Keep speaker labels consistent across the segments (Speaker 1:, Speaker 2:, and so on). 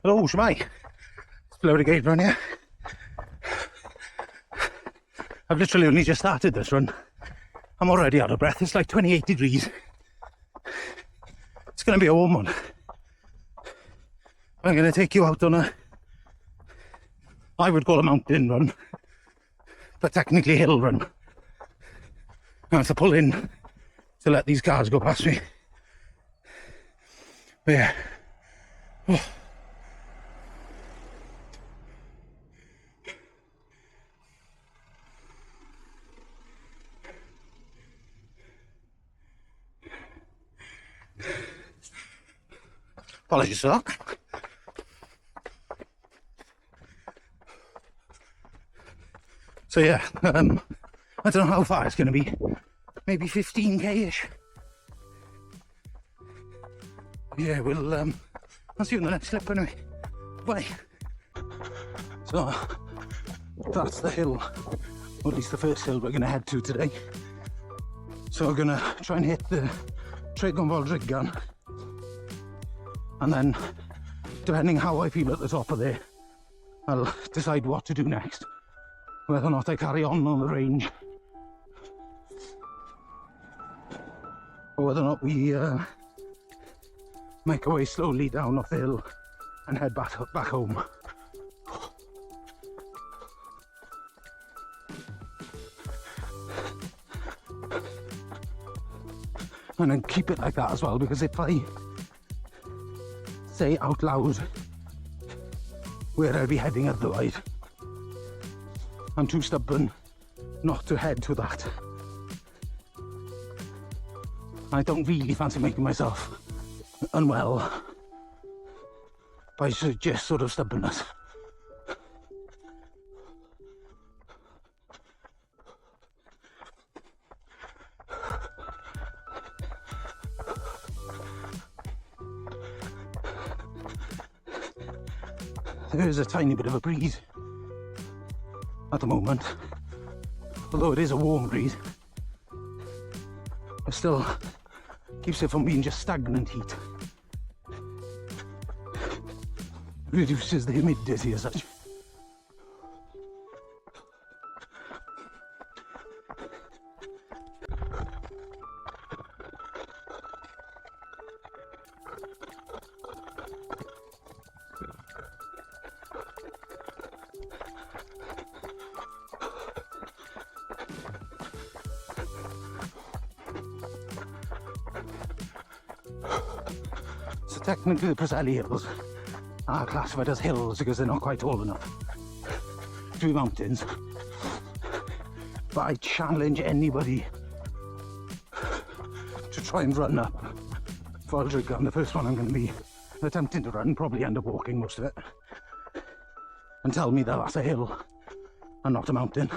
Speaker 1: Hello, shmai. It's bloody gate run here. I've literally only just started this run. I'm already out of breath. It's like 28 degrees. It's going to be a warm one. I'm going to take you out on a, I would call a mountain run, but technically hill run. I have to pull in to let these cars go past me. But yeah. Oh. Apologies for that. So yeah, I don't know how far it's going to be. Maybe 15k-ish. Yeah, I'll see you in the next clip anyway. Bye. So, that's the hill, or at least the first hill we're going to head to today. So we're going to try and hit the Tregon Voldrig gun. And then, depending how I feel at the top of there, I'll decide what to do next. Whether or not I carry on the range, or whether or not we make our way slowly down off the hill and head back home. And then keep it like that as well, because if I say out loud where I'll be heading otherwise, I'm too stubborn not to head to that. I don't really fancy making myself unwell by just sort of stubbornness. There is a tiny bit of a breeze at the moment, although it is a warm breeze. It still keeps it from being just stagnant heat. Reduces the humidity as such. So technically the Preseli hills are classified as hills because they're not quite tall enough to be mountains. But I challenge anybody to try and run up Voldrig on the first one I'm going to be attempting to run, probably end up walking most of it, and tell me that that's a hill and not a mountain.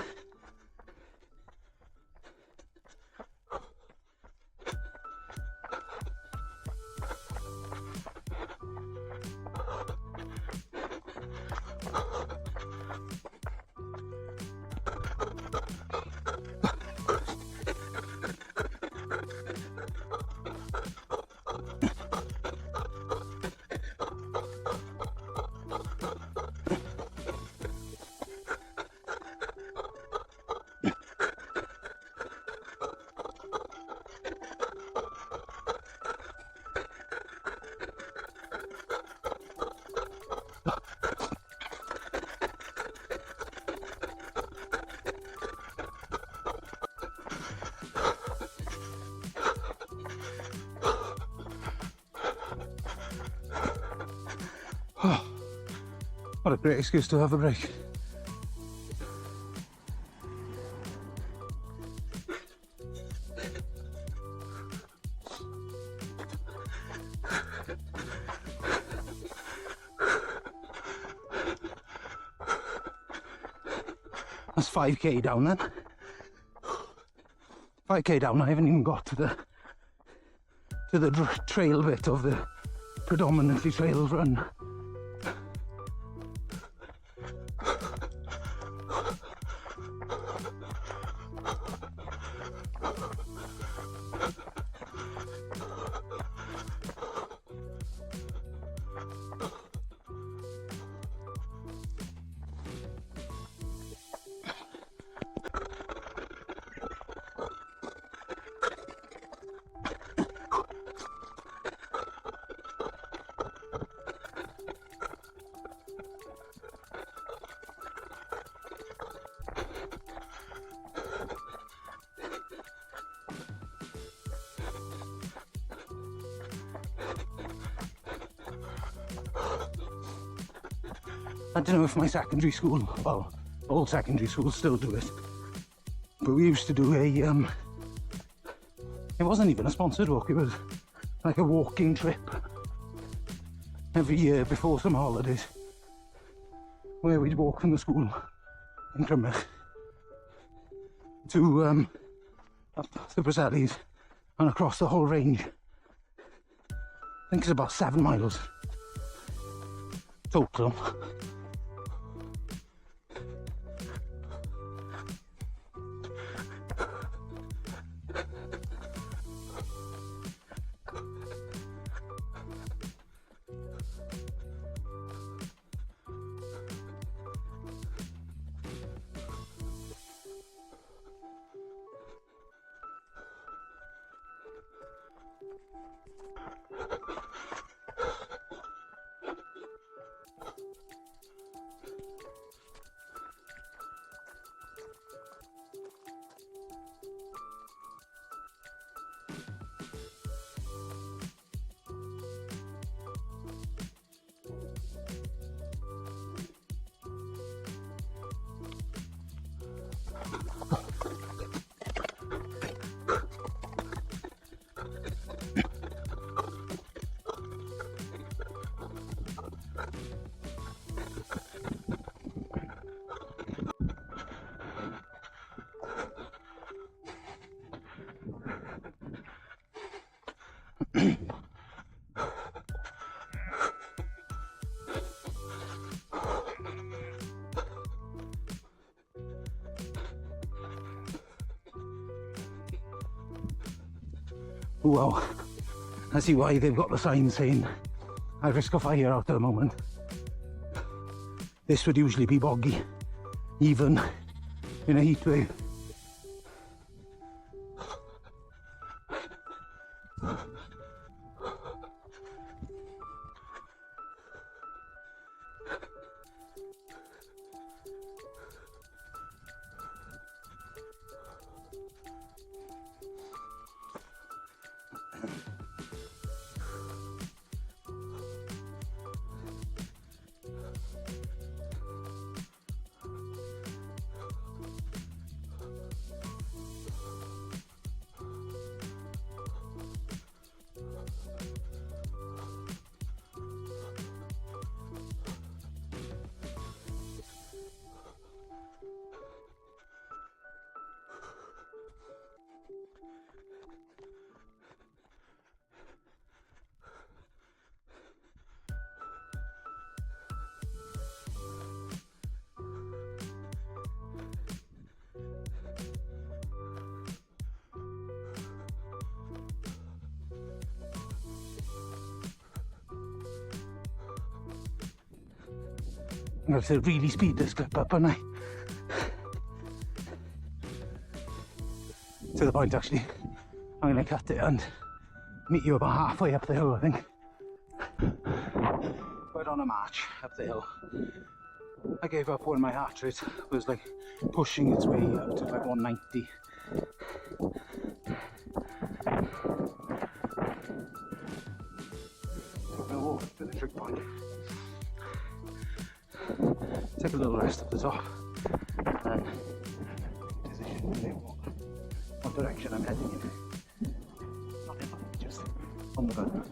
Speaker 1: What a great excuse to have a break. That's 5k down then. 5k down, I haven't even got to the trail bit of the predominantly trail run. I don't know if my secondary school, well, all secondary schools still do it, but we used to do a, it wasn't even a sponsored walk, it was like a walking trip every year before some holidays, where we'd walk from the school in Crymych to up the Preselis and across the whole range. I think it's about 7 miles total. Wow, I see why they've got the sign saying high risk of fire out at the moment. This would usually be boggy, even in a heat wave. I'm going to really speed this clip up, aren't I? To the point, actually, I'm going to cut it and meet you about halfway up the hill, I think. But on a march up the hill, I gave up when my heart rate was like pushing its way up to like 190. So I'm going to walk to the trig point. Take a little rest at the top and decision what direction I'm heading in. Not in, just on the road.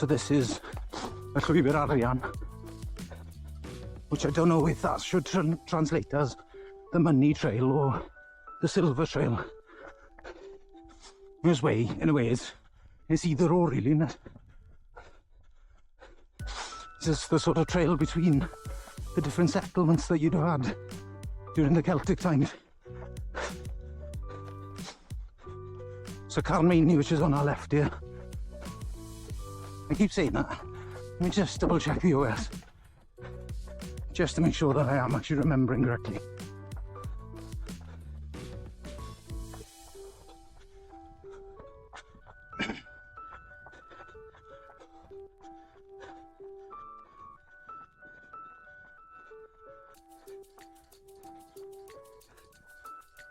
Speaker 1: So this is a llwybr arian, which I don't know if that should translate as the money trail or the silver trail. In a way, it's either or really, isn't it? It's just the sort of trail between the different settlements that you'd have had during the Celtic times. So Carmany, which is on our left here. I keep saying that. Let me just double check the OS, just to make sure that I am actually remembering correctly.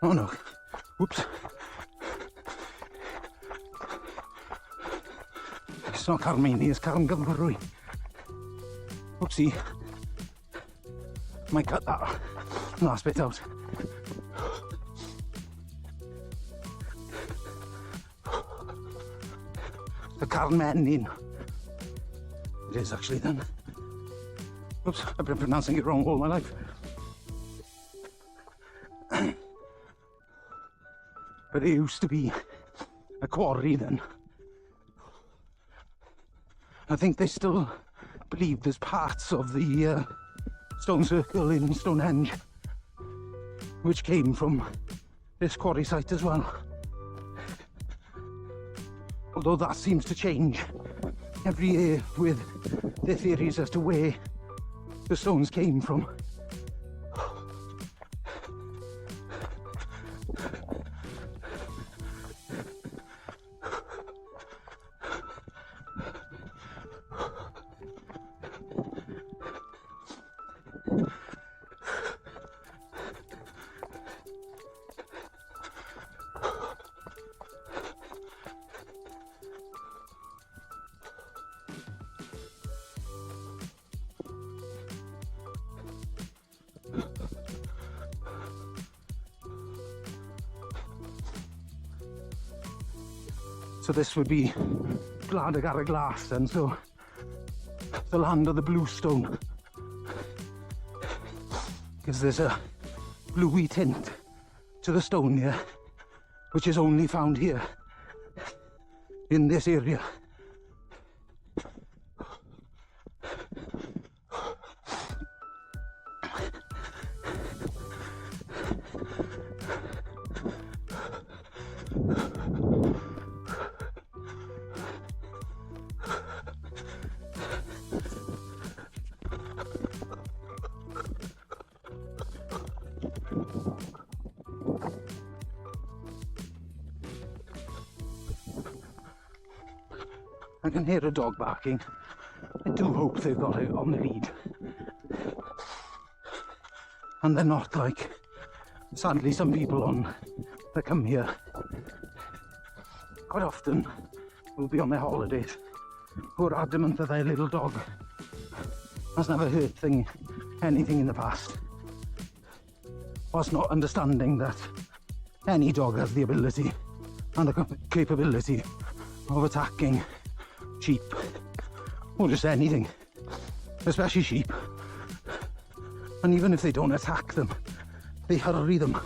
Speaker 1: Oh no, whoops. It's not Carmany, it's Carngyfrwy. Whoopsie. Might cut that last bit out. The Carmennin. It is actually then. Oops, I've been pronouncing it wrong all my life. But it used to be a quarry then. I think they still believe there's parts of the stone circle in Stonehenge which came from this quarry site as well. Although that seems to change every year with their theories as to where the stones came from. So this would be Gladach Glass, and so the land of the blue stone, because there's a bluey tint to the stone here, which is only found here in this area. I can hear a dog barking. I do hope they've got it on the lead. And they're not like, sadly, some people that come here quite often will be on their holidays who are adamant that their little dog has never hurt anything in the past, whilst not understanding that any dog has the ability and the capability of attacking sheep, or just anything, especially sheep. And even if they don't attack them, they hurry them,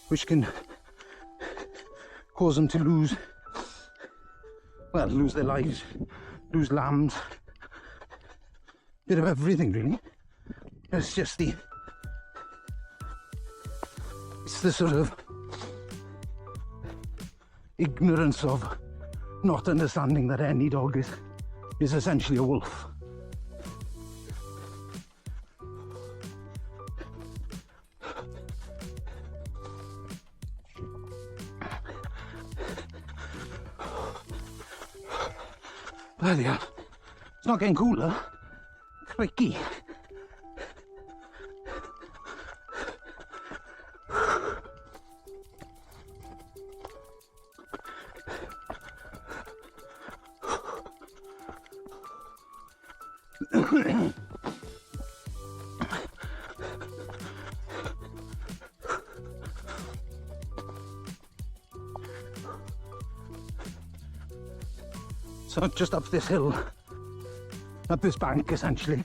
Speaker 1: which can cause them to lose their lives, lose lambs, bit of everything really. It's just it's the sort of ignorance of not understanding that any dog is essentially a wolf. Bloody hell. It's not getting cooler. Crikey. So just up this hill, up this bank essentially,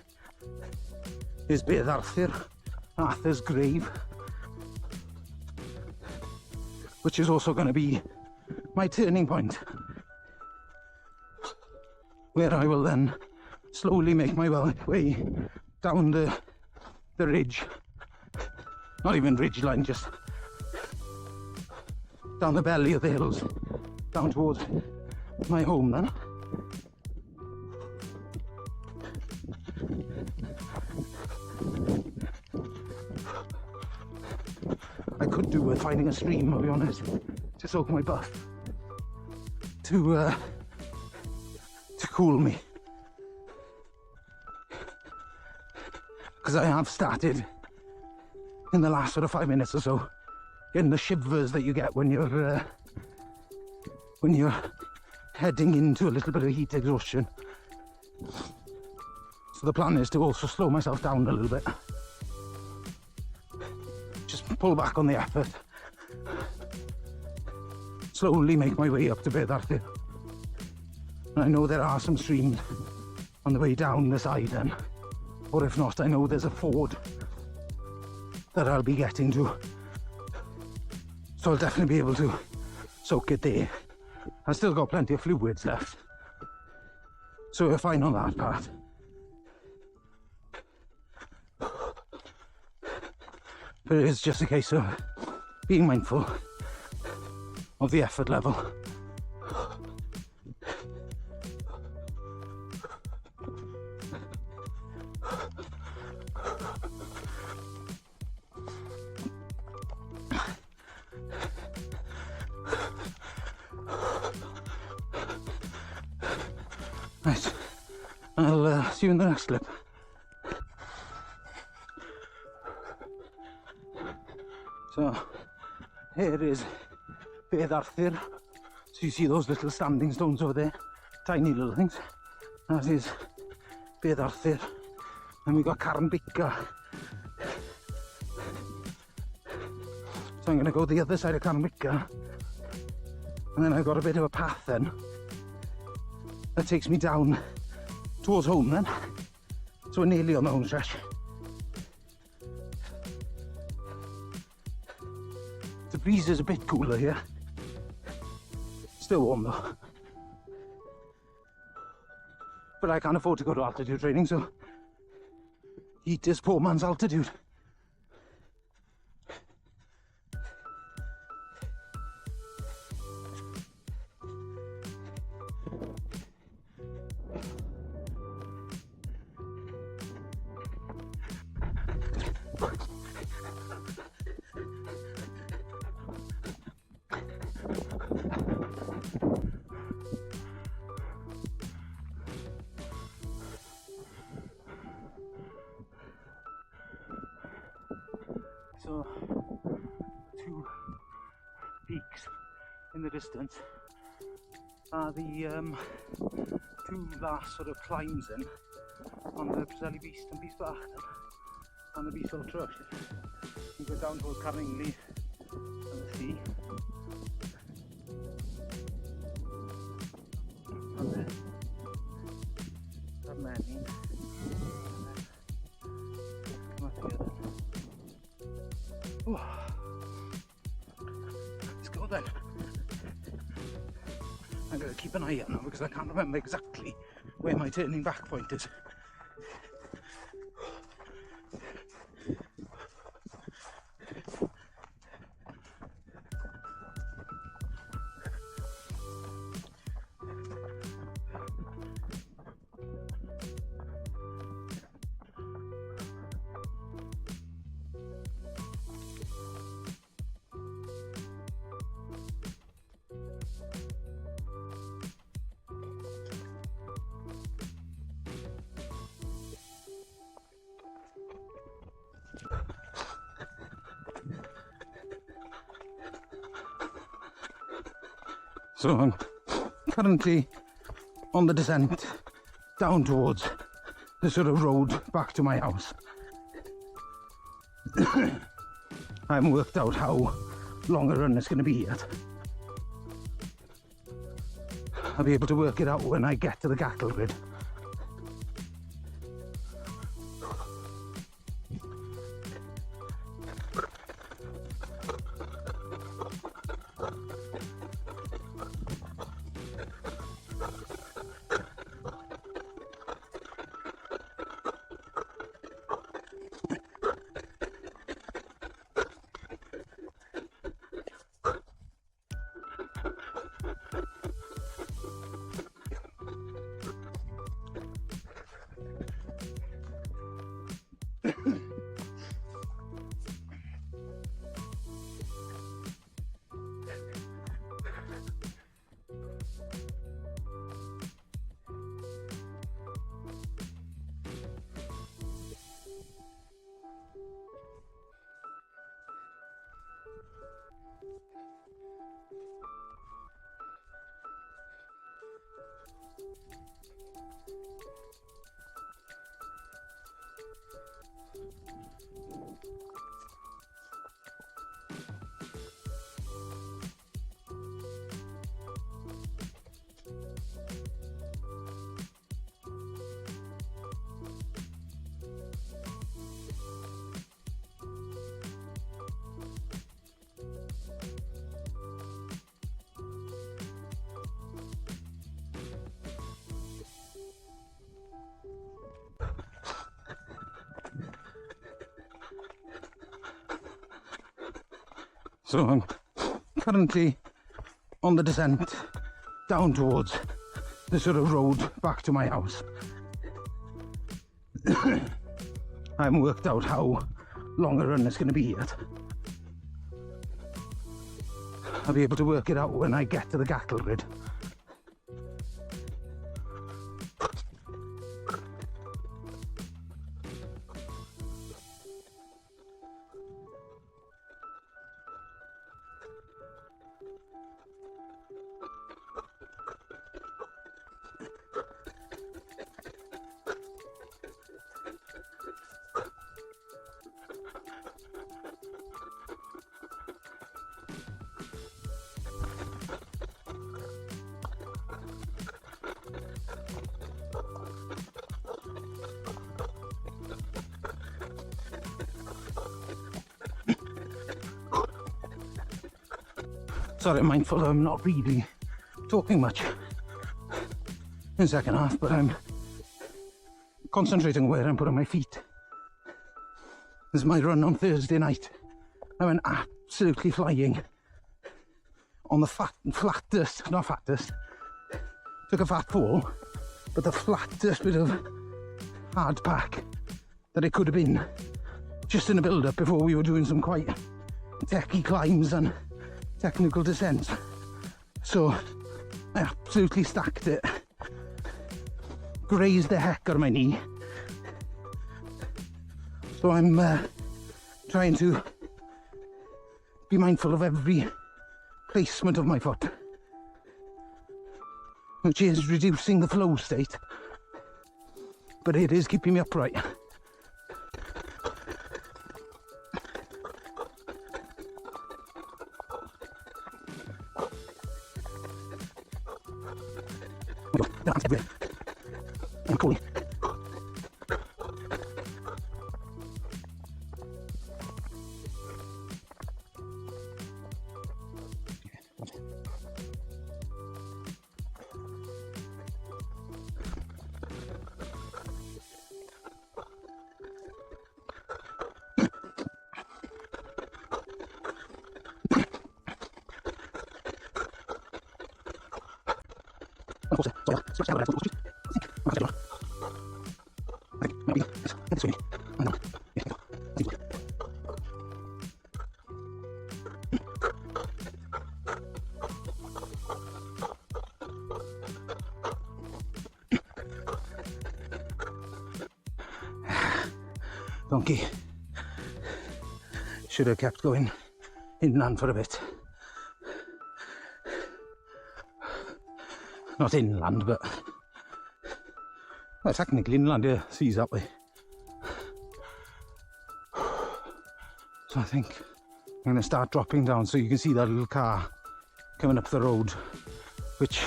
Speaker 1: is Bedd Arthur's grave, which is also going to be my turning point, where I will then slowly make my way down the ridge, not even ridge line, just down the belly of the hills, down towards my home then. I could do with finding a stream, I'll be honest, to soak my butt, to cool me, because I have started in the last sort of 5 minutes or so getting the shivers that you get when you're heading into a little bit of heat exhaustion. So the plan is to also slow myself down a little bit. Just pull back on the effort. Slowly make my way up to Bedd Arthur. And I know there are some streams on the way down the side then. Or if not, I know there's a ford that I'll be getting to. So I'll definitely be able to soak it there. I've still got plenty of fluids left, so we're fine on that part. But it's just a case of being mindful of the effort level. Right, I'll see you in the next clip. So, here is Bedd Arthur. So you see those little standing stones over there, tiny little things. That is Bedd Arthur. And we've got Carnbica. So I'm going to go the other side of Carnbica. And then I've got a bit of a path then that takes me down towards home then. So we're nearly on the home stretch. The breeze is a bit cooler here. Still warm though. But I can't afford to go to altitude training, so heat is poor man's altitude. So, two peaks in the distance are the two last sort of climbs in on the Preseli Beast and Beast Bach and the Beast Ultra. You go down towards Carningli and the sea. And then Carningli. Come up here then. Oh. Let's go then. I'm going to keep an eye out now because I can't remember exactly where my turning back point is. So I'm currently on the descent down towards the sort of road back to my house. I haven't worked out how long a run it's going to be yet. I'll be able to work it out when I get to the cattle grid. So I'm currently on the descent down towards the sort of road back to my house. I haven't worked out how long a run it's going to be yet. I'll be able to work it out when I get to the cattle grid. Sorry, I'm mindful I'm not really talking much in the second half, but I'm concentrating where I'm putting my feet. This is my run on Thursday night. I went absolutely flying on the flattest, not fattest, took a fat fall, but the flattest bit of hard pack that it could have been, just in a build-up before we were doing some quite techie climbs and technical descents. So I absolutely stacked it, grazed the heck out of my knee. So I'm trying to be mindful of every placement of my foot, which is reducing the flow state, but it is keeping me upright. I'm cool. Donkey should have kept going inland for a bit. not inland, but well, technically inland, yeah, sea's that way. So I think I'm going to start dropping down so you can see that little car coming up the road, which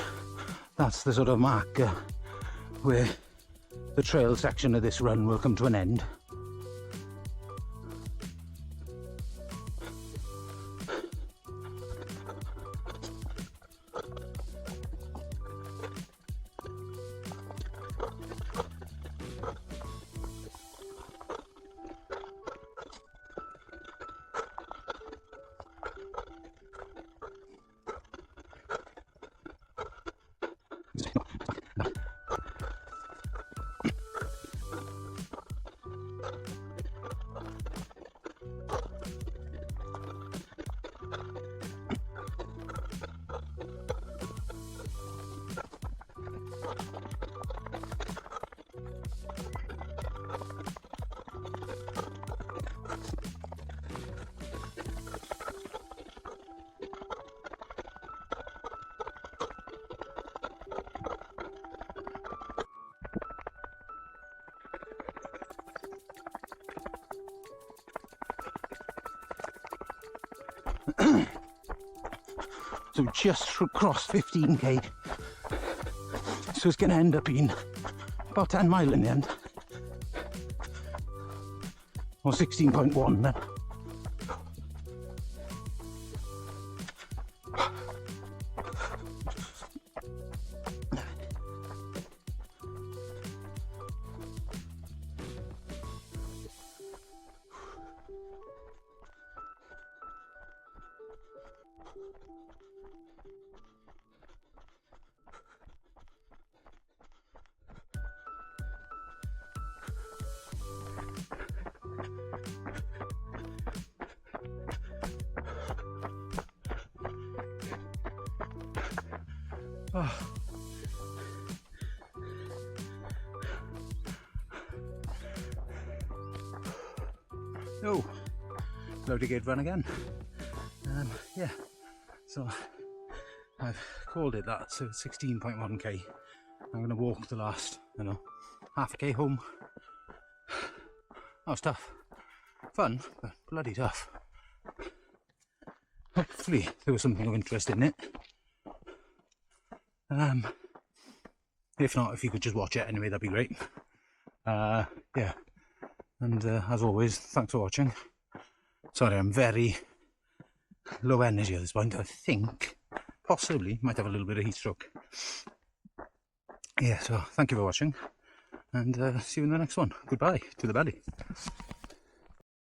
Speaker 1: that's the sort of marker where the trail section of this run will come to an end. So we just crossed 15k, so it's going to end up being about 10 mile in the end, or 16.1 then. Oh. Oh, bloody good run again. Yeah, so I've called it that, so it's 16.1k. I'm going to walk the last, half a k home. That was tough. Fun, but bloody tough. Hopefully there was something of interest in it. If not, if you could just watch it anyway, that'd be great. Yeah, and as always, thanks for watching. Sorry, I'm very low energy at this point. I think possibly might have a little bit of heat stroke. Yeah, so thank you for watching, and see you in the next one. Goodbye to the belly.